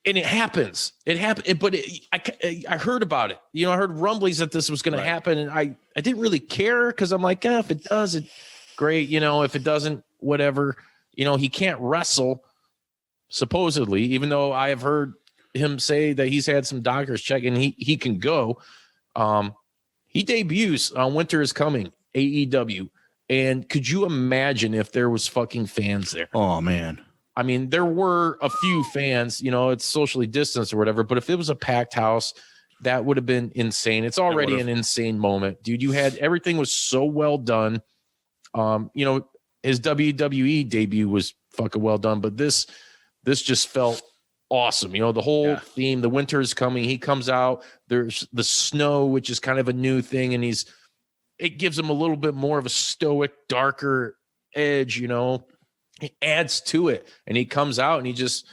And it happens. It happened, but I heard about it. I heard rumblings that this was going to happen, and I didn't really care because I'm like, if it does, it great. If it doesn't, whatever. He can't wrestle, supposedly, even though I have heard him say that he's had some doctors check and he can go. He debuts on Winter is Coming, AEW, and could you imagine if there was fucking fans there?
Oh man.
I mean, there were a few fans, it's socially distanced or whatever, but if it was a packed house, that would have been insane. It's already an insane moment, dude. Everything was so well done. His WWE debut was fucking well done, but this just felt awesome. The whole theme, the winter is coming. He comes out, there's the snow, which is kind of a new thing. And it gives him a little bit more of a stoic, darker edge, He adds to it, and he comes out and he just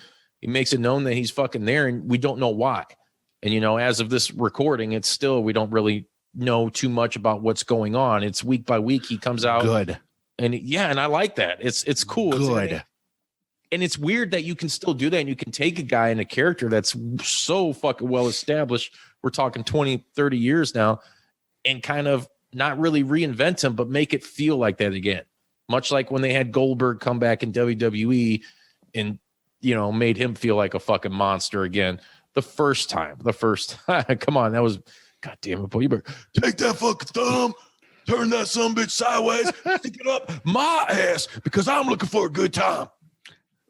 He makes it known that he's fucking there, and we don't know why. And, you know, as of this recording, it's still, we don't really know too much about what's going on. It's week by week. He comes out.
Good.
And yeah, and I like that. It's cool.
Good.
And it's weird that you can still do that. And you can take a guy and a character that's so fucking well established. We're talking 20, 30 years now, and kind of not really reinvent him, but make it feel like that again. Much like when they had Goldberg come back in WWE and, you know, made him feel like a fucking monster again. The first time. Come on. That was, God damn it, boy. You better take that fucking thumb, turn that sumbitch sideways, stick it up my ass, because I'm looking for a good time.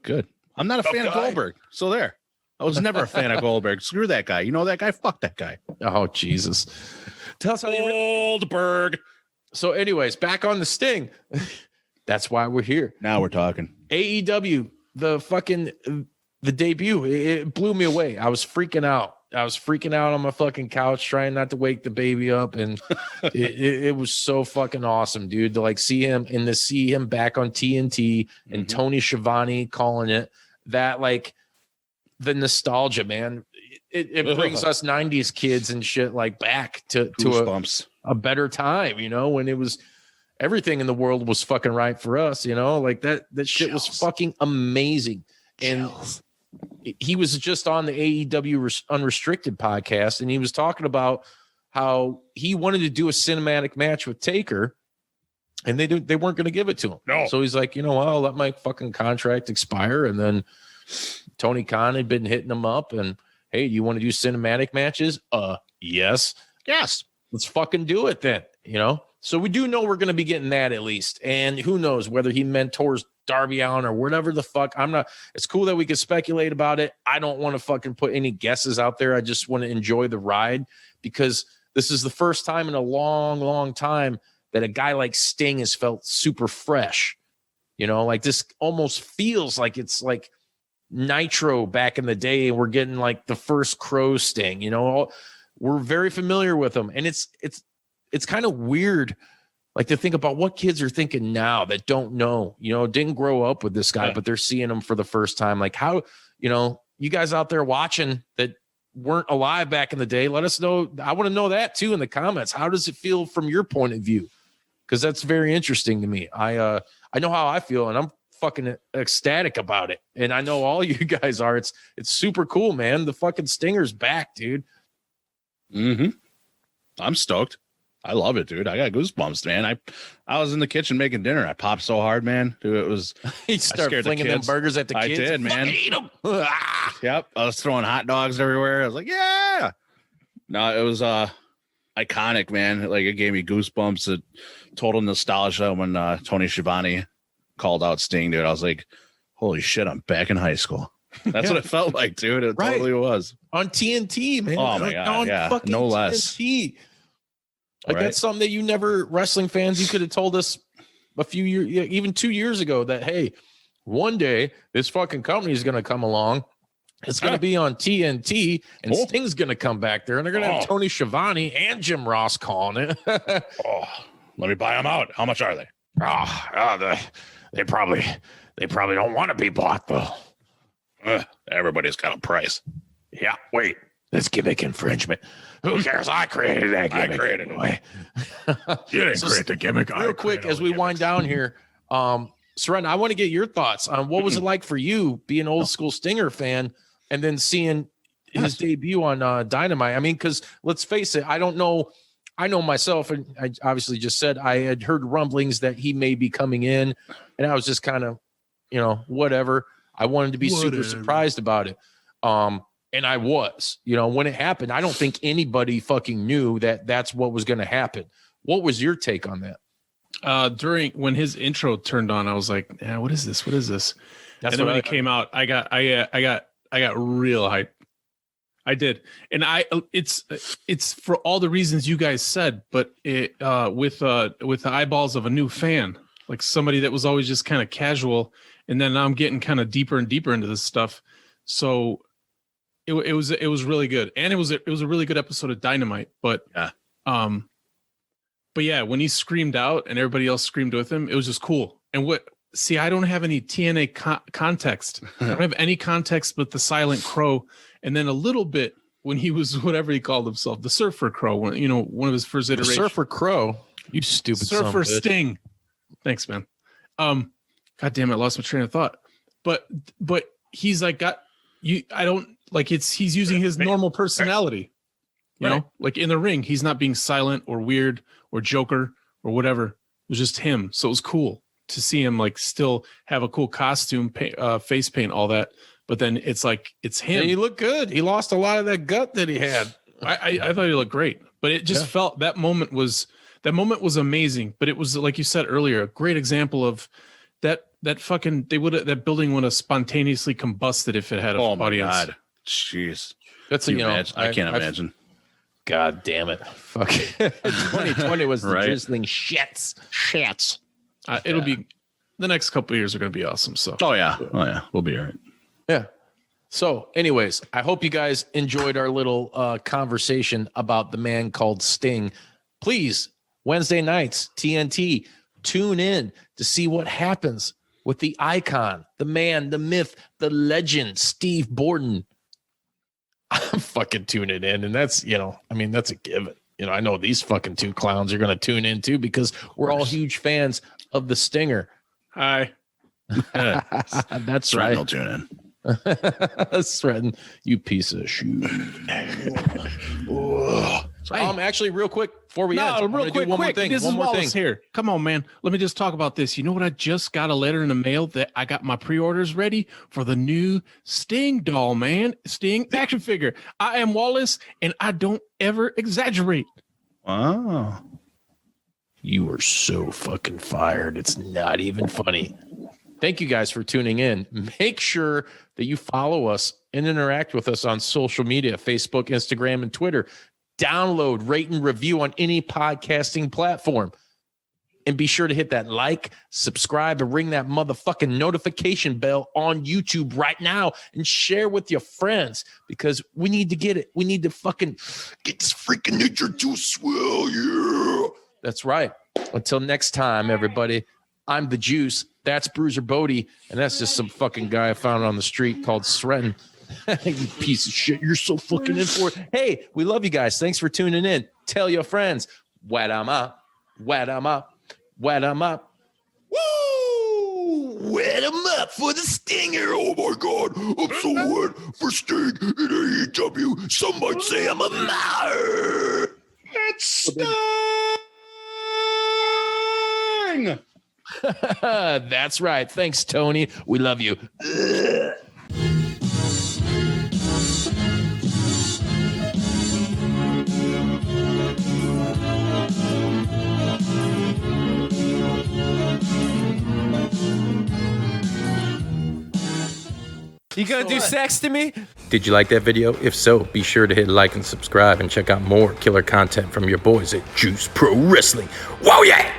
Good. I'm not a fan of Goldberg. So there. I was never a fan of Goldberg. Screw that guy. You know that guy? Fuck that guy.
Oh, Jesus. Tell us how
Goldberg.
So anyways, back on the Sting. That's why we're here.
Now we're talking.
AEW, the debut, it blew me away. I was freaking out. On my fucking couch, trying not to wake the baby up. And it was so fucking awesome, dude, to like see him and to see him back on TNT and Tony Schiavone calling it. That, like, the nostalgia, man. It brings us 90s kids and shit like back to a better time, you know, when it was everything in the world was fucking right for us, you know, like that shit was fucking amazing. And he was just on the AEW Unrestricted podcast, and he was talking about how he wanted to do a cinematic match with Taker, and they weren't going to give it to him.
No.
So he's like, you know what, I'll let my fucking contract expire. And then Tony Khan had been hitting him up, and hey, do you want to do cinematic matches? Yes. Let's fucking do it then, you know? So we do know we're going to be getting that at least. And who knows whether he mentors Darby Allin or whatever the fuck. It's cool that we can speculate about it. I don't want to fucking put any guesses out there. I just want to enjoy the ride, because this is the first time in a long, long time that a guy like Sting has felt super fresh. You know, like this almost feels like it's like Nitro back in the day. We're getting like the first Crow Sting, you know, we're very familiar with him. And it's kind of weird, like, to think about what kids are thinking now that don't know, you know, didn't grow up with this guy, but they're seeing him for the first time. Like, how, you know, you guys out there watching that weren't alive back in the day, let us know. I want to know that too in the comments. How does it feel from your point of view? Because that's very interesting to me. I know how I feel, and I'm fucking ecstatic about it. And I know all you guys are. It's super cool, man. The fucking Stinger's back, dude.
I'm stoked. I love it, dude. I got goosebumps, man. I was in the kitchen making dinner. I popped so hard, man. Dude, it was.
He started flinging them burgers at the kids.
I did, man.
Eat them.
Yep. I was throwing hot dogs everywhere. I was like, yeah. No, it was iconic, man. Like, it gave me goosebumps. Total nostalgia when Tony Schiavone called out Sting, dude. I was like, holy shit, I'm back in high school. That's what it felt like, dude. It totally was.
On TNT, man.
Oh, my God. Yeah. No less.
TNT. Like, that's something that you never, wrestling fans, you could have told us a few years, even 2 years ago, that, hey, one day this fucking company is going to come along. It's going to be on TNT, and Sting's going to come back there, and they're going to have Tony Schiavone and Jim Ross calling it.
Let me buy them out. How much are they?
They probably don't want to be bought, though.
Everybody's got a price.
Yeah, wait. That's gimmick infringement. Who cares? I created that gimmick.
I created it.
You didn't create the gimmick. Real quick, as we wind down here, Seren, I want to get your thoughts on what was it like for you being an old school Stinger fan and then seeing his debut on Dynamite. I mean, because let's face it, I don't know. I know myself, and I obviously just said I had heard rumblings that he may be coming in, and I was just kind of, you know, whatever. I wanted to be super surprised about it. And I was, you know, when it happened, I don't think anybody fucking knew that that's what was going to happen. What was your take on that?
When his intro turned on, I was like, yeah, what is this? What is this?
That's
and then when it came out, I got real hype. I did. And it's for all the reasons you guys said, but it, with the eyeballs of a new fan, like somebody that was always just kind of casual. And then I'm getting kind of deeper and deeper into this stuff. So it was really good. And it was a really good episode of Dynamite, but yeah, when he screamed out and everybody else screamed with him, it was just cool. And See, I don't have any TNA context. I don't have any context but the Silent Crow, and then a little bit when he was whatever he called himself, the Surfer Crow. One of his first iterations.
The Surfer Crow. You stupid
Surfer Sting. Thanks, man. God damn it, I lost my train of thought. But he's like got you. I don't like he's using his normal personality. You know, like in the ring, he's not being silent or weird or Joker or whatever. It was just him. So it was cool to see him like still have a cool costume, face paint, all that. But then it's like it's him.
And he looked good. He lost a lot of that gut that he had.
I thought he looked great, but it just felt that moment was amazing. But it was like you said earlier, a great example of that fucking that building would have spontaneously combusted if it had an audience.
My God. Jeez.
That's
I can't imagine.
God damn it. Fuck. 2020 was the drizzling shits.
It'll be the next couple of years are going to be awesome. So.
Oh yeah. We'll be all right.
Yeah. So anyways, I hope you guys enjoyed our little conversation about the man called Sting. Please, Wednesday nights, TNT, tune in to see what happens with the icon, the man, the myth, the legend, Steve Borden. I'm fucking tuning in, and that's, that's a given. I know these fucking two clowns are going to tune in too because we're all huge fans of the Stinger.
Hi.
That's right.
I'll tune in.
Threaten, you piece of shit. Actually, real quick before we end,
real quick,
one more thing.
This is Wallace here. Come on, man. Let me just talk about this. You know what? I just got a letter in the mail that I got my pre-orders ready for the new Sting doll, man. Sting action figure. I am Wallace, and I don't ever exaggerate.
Wow.
You are so fucking fired. It's not even funny. Thank you guys for tuning in. Make sure that you follow us and interact with us on social media, Facebook, Instagram, and Twitter. Download, rate, and review on any podcasting platform. And be sure to hit that like, subscribe, and ring that motherfucking notification bell on YouTube right now and share with your friends because we need to get it. We need to fucking get this freaking nature to swell, yeah. That's right. Until next time, everybody, I'm the Juice. That's Bruiser Bodie, and that's just some fucking guy I found on the street called Sretton. You piece of shit. You're so fucking in for it. Hey, we love you guys. Thanks for tuning in. Tell your friends. Wet 'em up. Wet 'em up. Wet 'em up. Woo! Wet 'em up for the Stinger. Oh, my God. I'm so wet for Sting in AEW. Some might say I'm a liar.
It's Sting!
That's right. Thanks, Tony. We love you.
You gonna do sex to me? Did you like that video? If so, be sure to hit like and subscribe and check out more killer content from your boys at Juice Pro Wrestling. Whoa, yeah!